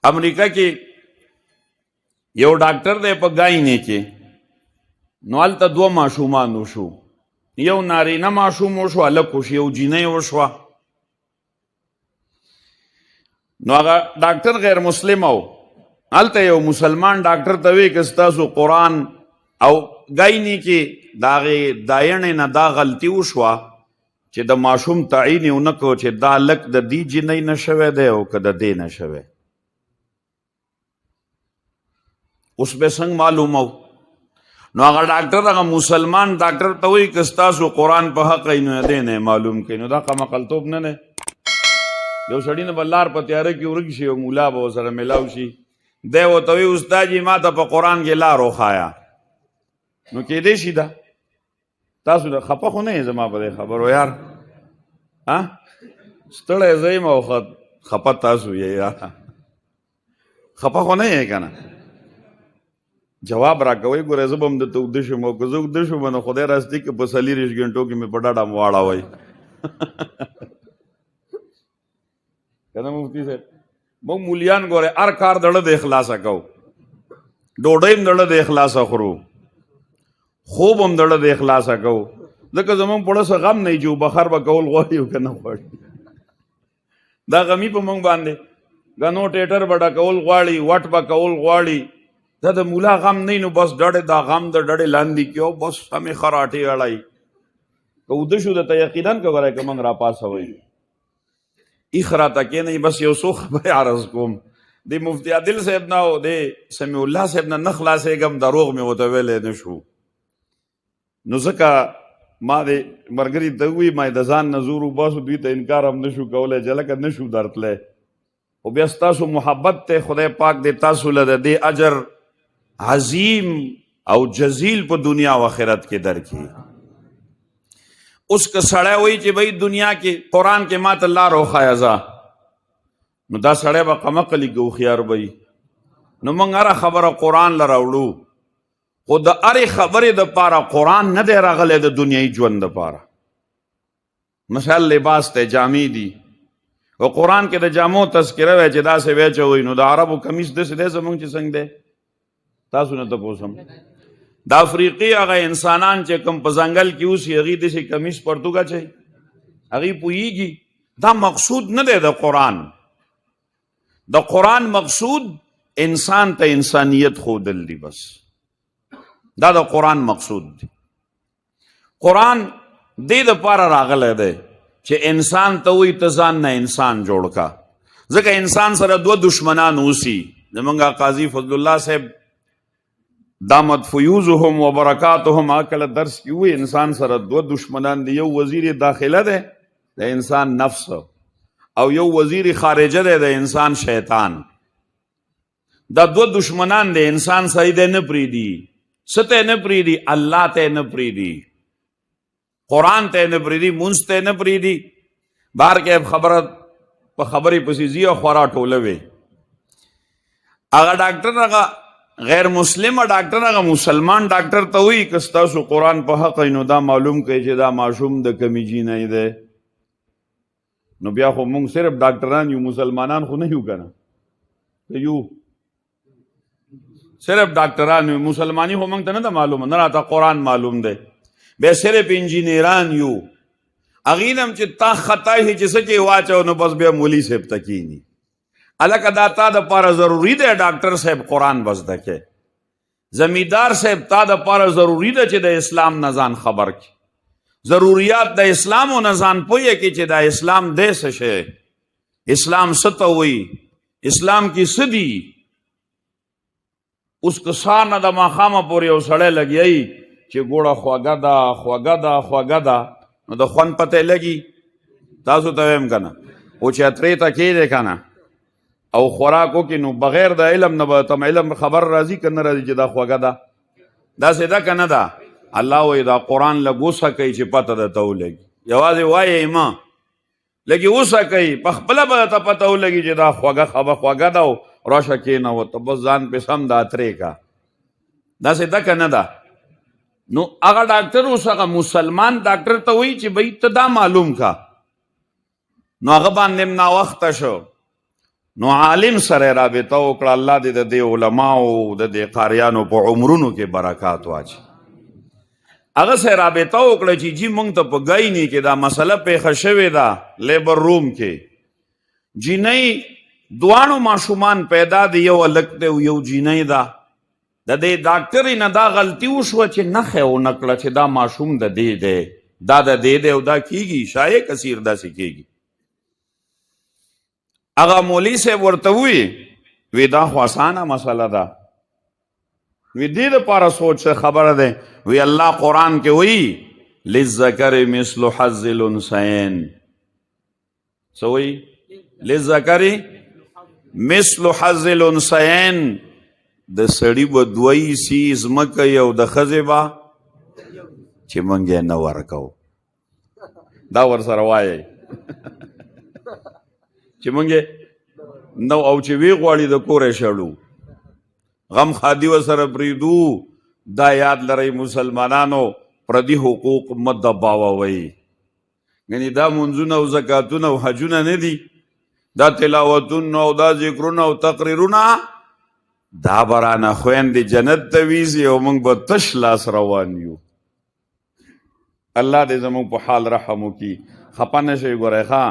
امریکا کې یو ډاکټر دی په ګاینې کې، نو هلته 2 ماشومان وشو، یو نارینه ماشوم وشو، هلک وشو، یو جینۍ وشوه. نو هغه ډاکټر غیر مسلم و. هلته یو مسلمان ډاکټر ته وی که ستاسو قرآن او ګاینې کې د هغې داینې نه دا غلطي وشوه چې د ماشوم تعین یې ونه کړو چې دا هلک د دې جینۍ نه شوی دی او که د دې نه شوی. اوس به څنګه معلومو؟ نو هغه ډاکټر هغه مسلمان ډاکټر ته وایي که ستاسو قرآن په حق یې نو دې نه معلوم کړئ. نو دا قمقلتوب نه دی. یو سړي نه به لار په تیاره کې ورک شي او ملا به ورسره میلاو شي، دی ورته وایي استاد جي ما ته په قرآن کې لار وښایه. نو کیدای شي دا تاسو د خفه خو نه یې زما په دې خبرو یار، ستړی زه یم او خفه تاسو یې یار، خفه خو نه یې که نه؟ جواب راکوئ. ګوره زه به هم درته اوږده شم او که زه اوږده شم نو خدای راستی که په 40 غنټو کې مې په ډډه م واړوئ. که نه مفتي صاحب؟ موږ مولیان ګوره هر کار دړه د اخلاصه کوو، ډوډۍ هم دړه د اخلاصه خورو، خوب هم دړه د اخلاصه کوو، ځکه زمونږ پړه څه غم نه وي چې بخر به کول غواړي او که نه غواړي. دا غمي په موږ باندې ګنو ټیټر به ډکول غواړي، وټ به کول غواړي. دا د مولا غم نه نو بس ډډې دا غم د ډډې لاندې کیو بس همې خراټې اړای. که اوده شو درته یقینا که ګوری که موږ راپاسوئ ایخ راته کېنئ. بس یو څو خبرې عرض کوم. د مفتی عادل صاحب نه او د سمیع الله صاحب نه خلاصېږم، دروغ مې ورته ویلی نه شو. نو ځکه ما د ملګري ته ووایي ما د ځان نه زور وباسو، دوی ته انکار هم نه شو کولی چې هلکه نه شو درتلی. خو بیا ستاسو محبت ته خدای پاک د تاسو له د دې اجر عظیم او جزیل په دنیا و آخرت کې درکړي. اوس که سړی وایي چې بھئی دنیا کې قرآن کې ما ته لار وښایه ځه، نو دا سړی به قمقلي کې هوښیار وي. نو موږ هره خبره قرآن له راوړو، خو د هرې خبرې دپاره قرآن نه دی راغلی د دنیایي ژوند دپاره. مثال لباس دی، جامې دي، او قرآن کې د جامو تذکره وی چې داسې ویچوئ. نو د عربو کمیس داسې دی زموږ چې څنګه دی؟ تاسو نه تپوسم د افریقي هغه انسانان چې کوم په ځنګل کې اوسي هغوی داسې کمیس پرتوګ اچوي، هغوی پوهیږي. دا مقصود نه دی د قرآن. د قرآن مقصود انسان ته انسانیت ښودل دي، بس دا د قرآن مقصود دی. قرآن دې دپاره راغلی دی چې انسان ته وایي ته ځان نه انسان جوړ کا. ځکه انسان سره 2 دشمنان اوسي. زمونږ قاضي فضل الله صاحب دامت فیوزهم و برکاتهم کله درس کې وایي انسان سره 2 دشمنان دي، یو وزیر داخله دی د انسان نفس او یو وزیر خارجه دی د انسان شیطان. دا 2 دشمنان دی. انسان صحیح دی نه پریدي، څه ته نه پریدي؟ الله ته نه پریدي، قرآن ته نه پریدي، مونځ ته نه پریدي. بهر کې خبره په خبرې پسې ځي او خورا ټولوي. هغه ډاکټر هغه غیر مسلم ډاکټر هغه مسلمان ډاکټر ته وایي که ستاسو قرآن په حق نو دا معلوم کړئ چې دا ماشوم د کمې جینۍ دی. نو بیا خو موږ صرف ډاکټران یو، مسلمانان خو نه یو که نه یو، صرف ډاکټران یو. مسلمانی خو موږ ته نه ده معلومه، نه راته قرآن معلوم دی. بیا صرف انجینیران یو، هغوی نه هم چې تا خطا شي چې څه کې واچو نو بس بیا مولي صاحب ته کښېني. هلکه دا تا دپاره ضروري دی ډاکټر صاحب قرآن به زده کې، زمیندار صاحب تا دپاره ضروري ده چې د اسلام نه ځان خبر کړي، ضروریات د اسلام و نه ځان پوهه کړي چې دا اسلام دی څه شی، اسلام څه ته وایي، اسلام کې څه دي. اوس که سهار نه د ماښامه پورې یو سړی لګیایي چې ګوړه خوږه ده خوږه ده خوږه ده، نو د خوند پته لګي. تاسو ته وایم که نه، او چې اترې ته کښېدې که نه او خوراک وکړي نو بغیر د علم نه به تم علم خبر راځي که نه راځي چې دا خوږه ده؟ داسې ده که نه ده؟ الله وایي دا قرآن لږ وڅکئ چې پته درته ولګي. یوازې وایئ مه، لږې وڅکئ، په خپله به درته پته ولګي چې دا خوږه ده او راشه کښېنه ته بس ځان پې سم دا اترې کا. داسې ده که نه ده؟ نو هغه ډاکټر اوس هغه مسلمان ډاکټر ته وایي چې بھئی ته دا معلوم کا. نو هغه باندې هم ناوخته شو. نو عالم سره رابطه وکړه، الله دې د دې علماو د دې قاریانو په عمرونو کې برکات واچي. هغه سره رابطه وکړه چې جی مونږ ته په ګایني کې دا مسله پیښه شوې ده لیبر روم کې، جینۍ دوانو ماشومان پیدا دی، یو هلک دی او یو جینۍ ده. د دې ډاکټرې نه دا غلطي وشوه چې نښه یې ونه کړه چې دا ماشوم د دې دی، دا د دې دی او دا کیږي، شایع کثیر داسې کیږي. هغه مولوي صاحب ورته وی دا خو اسانه مسله ده، وی دې دپاره سوچ سے خبره ده. وی الله قرآن کې وی للذکر مثل حظ الانثیین، څه وی؟ للذکر مثل حظ الانثیین، د سړي به دوی سي ځمکه یو د ښځې به چې موږ یې نه ورکو. دا ورسره وایئ چې موږ یې نو، او چې وی غواړي د کوره شړو، غم خادي ورسره پرېږدو. دا یاد لرئ مسلمانانو، پردي حقوق مه دباوئ. یعنې دا منځونه او زکاتونه او حجونه نه دي، دا تلاوتونه او دا ذکرونه او تقریرونه، دا به رانه خویندې جنت ته ویځي او موږ به تش لاس روان یو. الله دې زموږ په حال رحم وکړي. خفه نه شئ، ګورئ ښه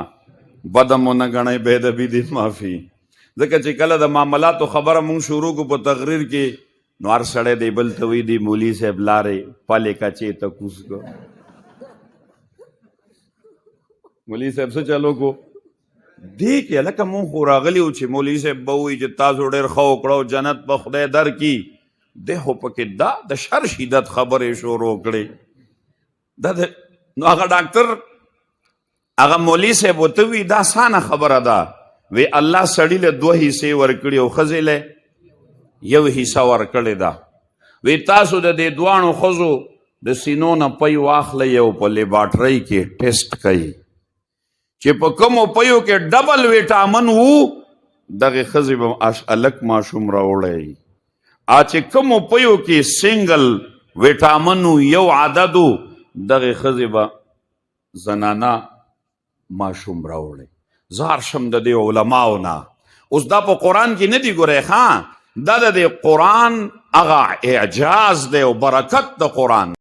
بده مو نه ګڼئ، بې ادبي دې معافي. ځکه چې کله د معاملاتو خبره مونږ شروع کړو په تقریر کې، نو هر سړی دی بل ته وی دی مولي صاحب لارې پلې کچې ته کوز کو. مولي صاحب څه چلو کو دې کې لکه مونږ خو راغلي وو چې مولي صاحب به وایي چې تاسو ډېر ښه وکړو، جنت به خدای درکړي. دی خو پکې دا د شر شدت خبرې شروع کړې. نو هغه ډاکټر هغه مولي صاحب ورته وي دا اسانه خبره ده، وی الله سړي له 2 حصې ورکړي او ښځې له 1 حصه ورکړې ده. وی تاسو د دې دواړو ښځو د سینو نه پی واخلئ او په لیبارټرۍ کې ټیسټ کوئ چې په کومو پیو کې ډبل ویټامن وو، دغې ښځې به هلک ماشوم راوړی. چې کومو پیو کې سنګل ویټامن وو، یو عدد وو، دغې ښځې به زنانه ماشوم راوړی. زار شم د دې علماو نه. اوس دا په قرآن کې نه دی، ګورئ ښه، دا د دې قرآن هغه اعجاز دی او برکت د قرآن.